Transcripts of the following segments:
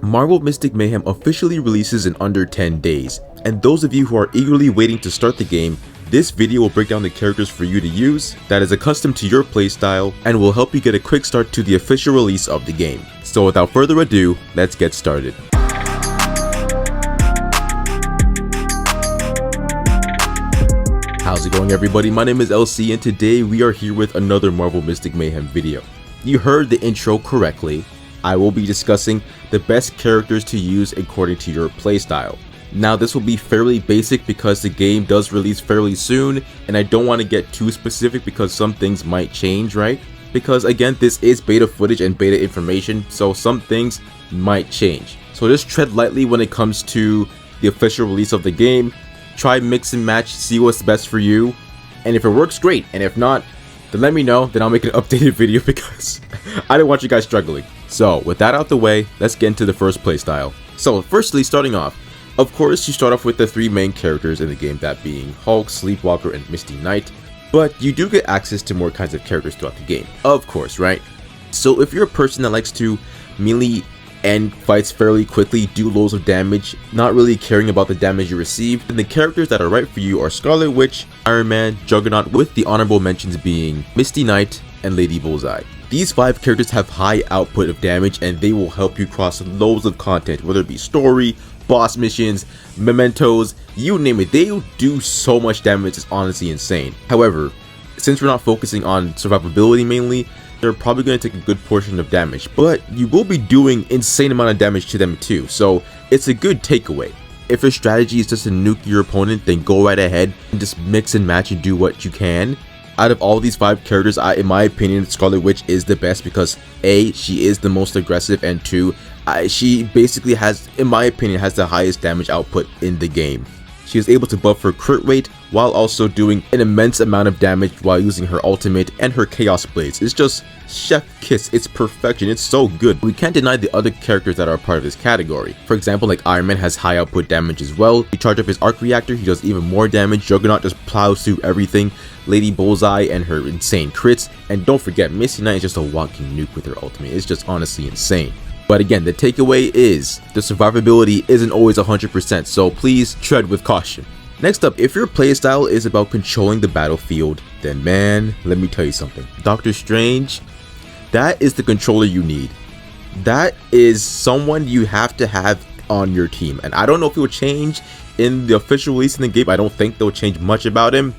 Marvel Mystic Mayhem officially releases in under 10 days, and those of you who are eagerly waiting to start the game, this video will break down the characters for you to use that is accustomed to your playstyle and will help you get a quick start to the official release of the game. So without further ado, let's get started. How's it going, everybody? My name is LC and today we are here with another Marvel Mystic Mayhem video. You heard the intro correctly. I will be discussing the best characters to use according to your playstyle. Now this will be fairly basic because the game does release fairly soon and I don't want to get too specific because some things might change, right? Because again, this is beta footage and beta information, so some things might change. So just tread lightly when it comes to the official release of the game. Try mix and match, see what's best for you, and if it works, great, and if not, then let me know, then I'll make an updated video because I don't want you guys struggling. So with that out the way, let's get into the first playstyle. So firstly, starting off, of course you start off with the three main characters in the game, that being Hulk, Sleepwalker, and Misty Knight, but you do get access to more kinds of characters throughout the game, of course, right? So if you're a person that likes to melee and fights fairly quickly, do loads of damage, not really caring about the damage you receive, then the characters that are right for you are Scarlet Witch, Iron Man, Juggernaut, with the honorable mentions being Misty Knight and Lady Bullseye. These 5 characters have high output of damage and they will help you cross loads of content, whether it be story, boss missions, mementos, you name it. They do so much damage, it's honestly insane. However, since we're not focusing on survivability mainly, they're probably going to take a good portion of damage, but you will be doing insane amount of damage to them too, so it's a good takeaway. If your strategy is just to nuke your opponent, then go right ahead and just mix and match and do what you can. Out of all these 5 characters, in my opinion, Scarlet Witch is the best because A, she is the most aggressive, and 2, she basically has, in my opinion, has the highest damage output in the game. She is able to buff her crit rate while also doing an immense amount of damage while using her ultimate and her chaos blades. It's just chef kiss, it's perfection, it's so good. We can't deny the other characters that are part of this category. For example, like Iron Man has high output damage as well. You charge up his arc reactor, he does even more damage. Juggernaut just plows through everything. Lady Bullseye and her insane crits. And don't forget, Misty Knight is just a walking nuke with her ultimate. It's just honestly insane. But again, the takeaway is the survivability isn't always 100%, so please tread with caution. Next up, if your playstyle is about controlling the battlefield, then man, let me tell you something. Doctor Strange, that is the controller you need. That is someone you have to have on your team. And I don't know if it will change in the official release in the game. I don't think they'll change much about him.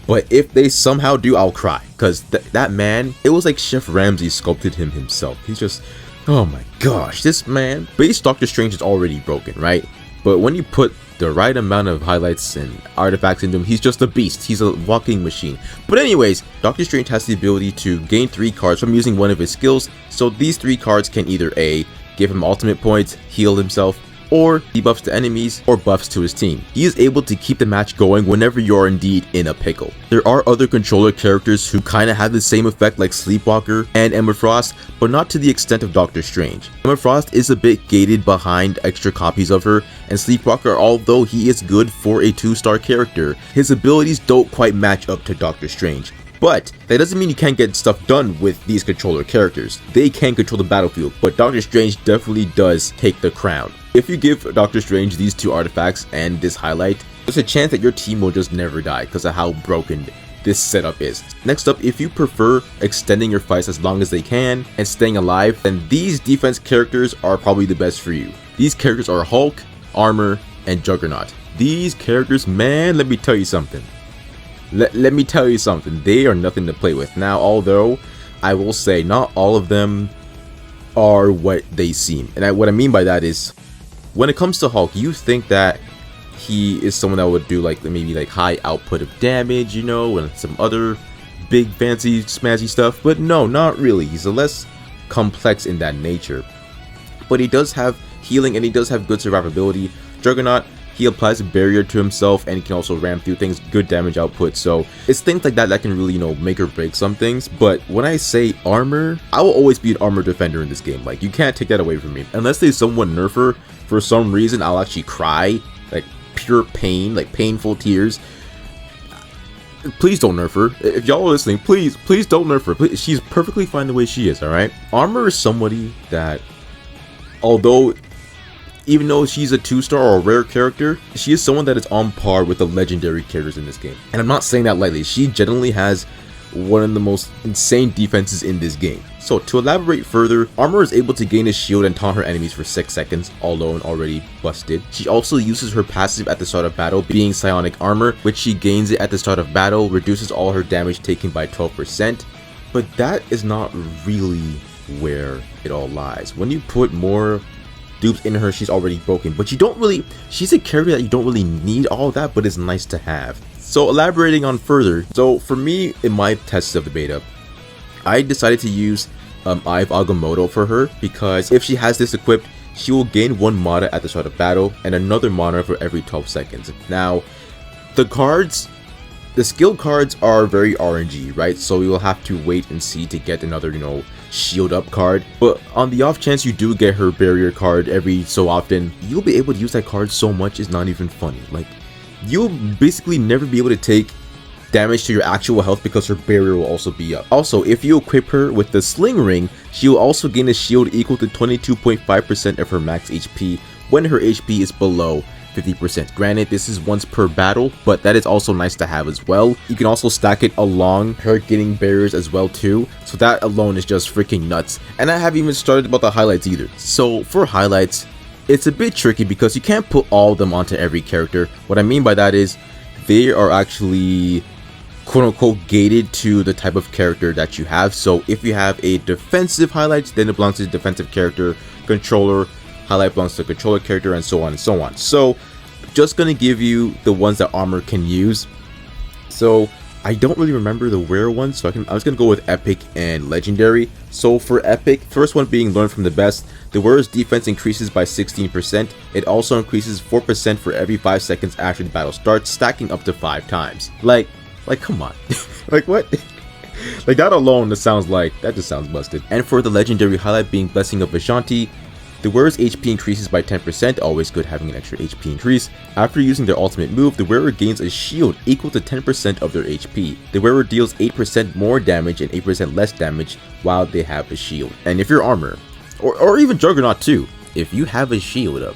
But if they somehow do, I'll cry. Because that man, it was like Chef Ramsay sculpted him himself. He's just, oh my gosh, this man. Base Doctor Strange is already broken, right? But when you put the right amount of highlights and artifacts into him, he's just a beast. He's a walking machine. But anyways, Doctor Strange has the ability to gain 3 cards from using one of his skills. So these 3 cards can either A, give him ultimate points, heal himself, or debuffs to enemies, or buffs to his team. He is able to keep the match going whenever you're indeed in a pickle. There are other controller characters who kind of have the same effect like Sleepwalker and Emma Frost, but not to the extent of Doctor Strange. Emma Frost is a bit gated behind extra copies of her, and Sleepwalker, although he is good for a 2-star character, his abilities don't quite match up to Doctor Strange. But that doesn't mean you can't get stuff done with these controller characters. They can control the battlefield, but Doctor Strange definitely does take the crown. If you give Doctor Strange these 2 artifacts and this highlight, there's a chance that your team will just never die because of how broken this setup is. Next up, if you prefer extending your fights as long as they can and staying alive, then these defense characters are probably the best for you. These characters are Hulk, Armor, and Juggernaut. These characters, man, let me tell you something. Let me tell you something, they are nothing to play with. Now, although I will say not all of them are what they seem. And what I mean by that is, when it comes to Hulk, you think that he is someone that would do like maybe like high output of damage, you know, and some other big fancy smazzy stuff. But no, not really. He's a less complex in that nature. But he does have healing and he does have good survivability. Juggernaut, he applies a barrier to himself and he can also ram through things, good damage output. So it's things like that that can really, you know, make or break some things. But when I say armor, I will always be an armor defender in this game. Like, you can't take that away from me. Unless they somewhat nerf her for some reason, I'll actually cry, like pure pain, like painful tears. Please don't nerf her. If y'all are listening, please don't nerf her. Please, she's perfectly fine the way she is, alright? Armor is somebody that, although even though she's a 2-star or a rare character, she is someone that is on par with the legendary characters in this game. And I'm not saying that lightly. She generally has one of the most insane defenses in this game. So to elaborate further, Armor is able to gain a shield and taunt her enemies for 6 seconds, although already busted. She also uses her passive at the start of battle, being Psionic Armor, which she gains it at the start of battle, reduces all her damage taken by 12%. But that is not really where it all lies. When you put more dupes in her, she's already broken, but you don't really, she's a character that you don't really need all that, but it's nice to have. So elaborating on further, so for me, in my tests of the beta, I decided to use Eye of Agamotto for her, because if she has this equipped, she will gain 1 mana at the start of battle and another mana for every 12 seconds. Now, the skill cards are very RNG, right? So you'll have to wait and see to get another, shield up card. But on the off chance you do get her barrier card every so often, you'll be able to use that card so much it's not even funny. Like, you'll basically never be able to take damage to your actual health because her barrier will also be up. Also, if you equip her with the Sling Ring, she will also gain a shield equal to 22.5% of her max HP when her HP is below 50%. Granted, this is once per battle, but that is also nice to have as well. You can also stack it along her getting barriers as well too, so that alone is just freaking nuts. And I haven't even started about the highlights either. So for highlights, it's a bit tricky because you can't put all of them onto every character. What I mean by that is they are actually quote-unquote gated to the type of character that you have. So if you have a defensive highlights, then it belongs to the defensive character. Controller highlight belongs to the controller character, and so on and so on. So just gonna give you the ones that Armor can use. So I don't really remember the rare ones, so I was gonna go with Epic and Legendary. So for Epic, first one being Learn from the Best, the wearer's defense increases by 16%. It also increases 4% for every 5 seconds after the battle starts, stacking up to 5 times. Like come on. Like what? Like that alone, that just sounds busted. And for the Legendary highlight being Blessing of Vishanti, the wearer's HP increases by 10%, always good having an extra HP increase. After using their ultimate move, the wearer gains a shield equal to 10% of their HP. The wearer deals 8% more damage and 8% less damage while they have a shield. And if you're Armor, or even Juggernaut too, if you have a shield up,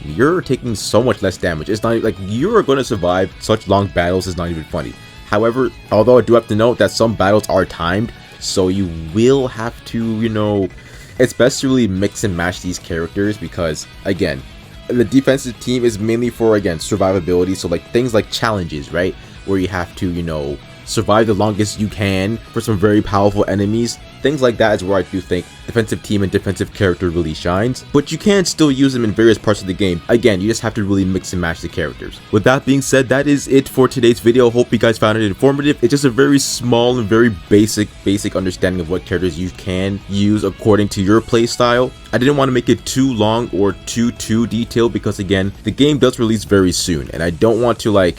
you're taking so much less damage. It's not like you are going to survive such long battles, it's not even funny. However, although I do have to note that some battles are timed, so you will have to, it's best to really mix and match these characters because, again, the defensive team is mainly for, again, survivability. So, like, things like challenges, right? Where you have to, survive the longest you can for some very powerful enemies. Things like that is where I do think defensive team and defensive character really shines. But you can still use them in various parts of the game. Again, you just have to really mix and match the characters. With that being said, that is it for today's video. Hope you guys found it informative. It's just a very small and very basic understanding of what characters you can use according to your playstyle. I didn't want to make it too long or too detailed because, again, the game does release very soon. And I don't want to,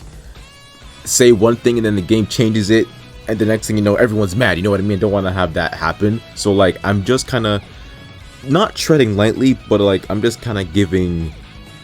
say one thing and then the game changes it and the next thing you know everyone's mad, you know what I mean? I don't want to have that happen. So I'm just kind of not treading lightly, but I'm just kind of giving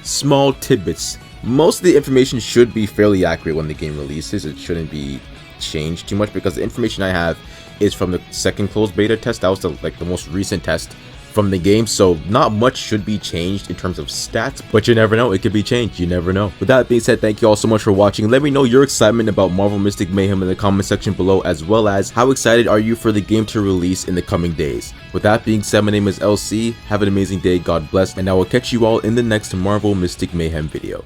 small tidbits. Most of the information should be fairly accurate when the game releases. It shouldn't be changed too much because the information I have is from the second closed beta test. That was the most recent test from the game, so not much should be changed in terms of stats, but you never know, it could be changed, you never know. With that being said, thank you all so much for watching. Let me know your excitement about Marvel Mystic Mayhem in the comment section below, as well as how excited are you for the game to release in the coming days. With that being said, my name is LC, have an amazing day, God bless, and I will catch you all in the next Marvel Mystic Mayhem video.